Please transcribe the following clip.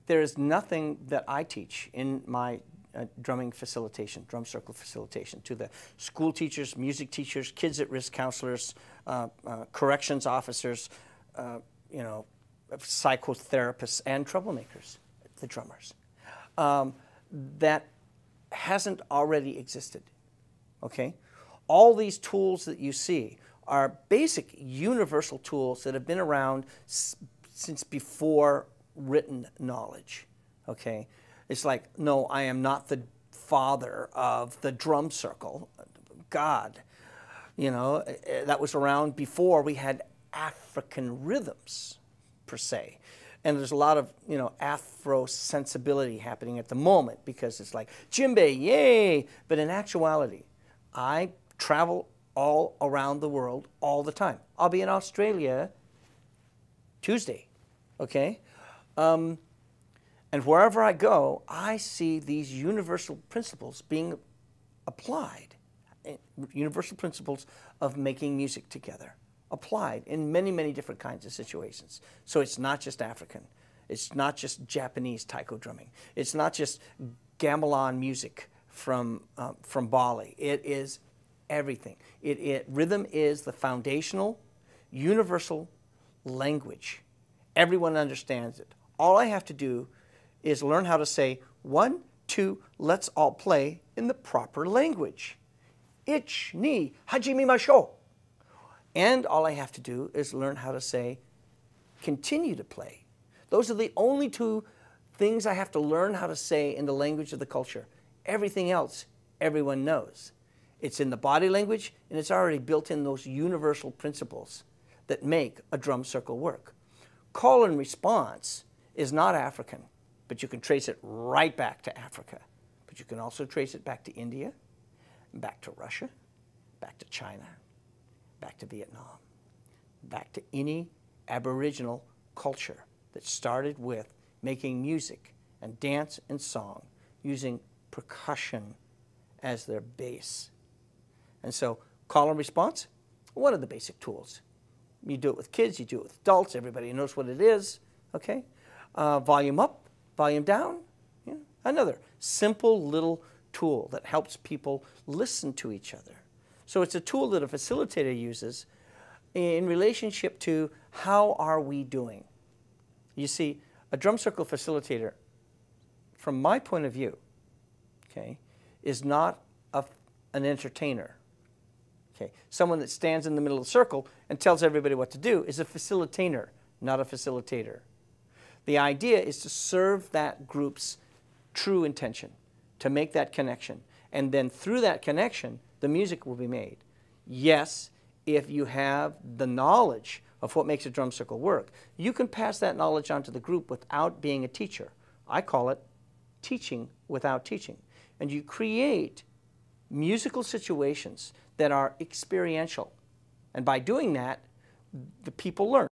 there is nothing that I teach in my drumming facilitation, drum circle facilitation, to the school teachers, music teachers, kids at risk counselors, corrections officers, you know, psychotherapists and troublemakers, the drummers, that hasn't already existed, okay? All these tools that you see are basic universal tools that have been around since before written knowledge, okay? It's like, no, I am not the father of the drum circle. God, you know, that was around before we had African rhythms, per se. And there's a lot of, you know, Afro sensibility happening at the moment because it's like, djembe, yay! But in actuality, I travel all around the world all the time. I'll be in Australia Tuesday, okay? And wherever I go, I see these universal principles being applied, universal principles of making music together, applied in many, many different kinds of situations. So it's not just African. It's not just Japanese taiko drumming. It's not just gamelan music from Bali. It is everything. Rhythm is the foundational, universal language. Everyone understands it. All I have to do is learn how to say, 1, 2, let's all play in the proper language. Ich, ni, hajime masho. And all I have to do is learn how to say, continue to play. Those are the only two things I have to learn how to say in the language of the culture. Everything else, everyone knows. It's in the body language, and it's already built in those universal principles that make a drum circle work. Call and response is not African, but you can trace it right back to Africa. But you can also trace it back to India, back to Russia, back to China, back to Vietnam, back to any Aboriginal culture that started with making music and dance and song using percussion as their base. And so call and response, one of the basic tools. You do it with kids, you do it with adults, everybody knows what it is, okay? Volume up, volume down, yeah. Another simple little tool that helps people listen to each other. So it's a tool that a facilitator uses in relationship to how are we doing. You see, a drum circle facilitator, from my point of view, okay, is not an entertainer. Okay, someone that stands in the middle of the circle and tells everybody what to do is a facilitator, not a facilitator. The idea is to serve that group's true intention, to make that connection. And then through that connection, the music will be made. Yes, if you have the knowledge of what makes a drum circle work, you can pass that knowledge on to the group without being a teacher. I call it teaching without teaching. And you create musical situations that are experiential. And by doing that, the people learn.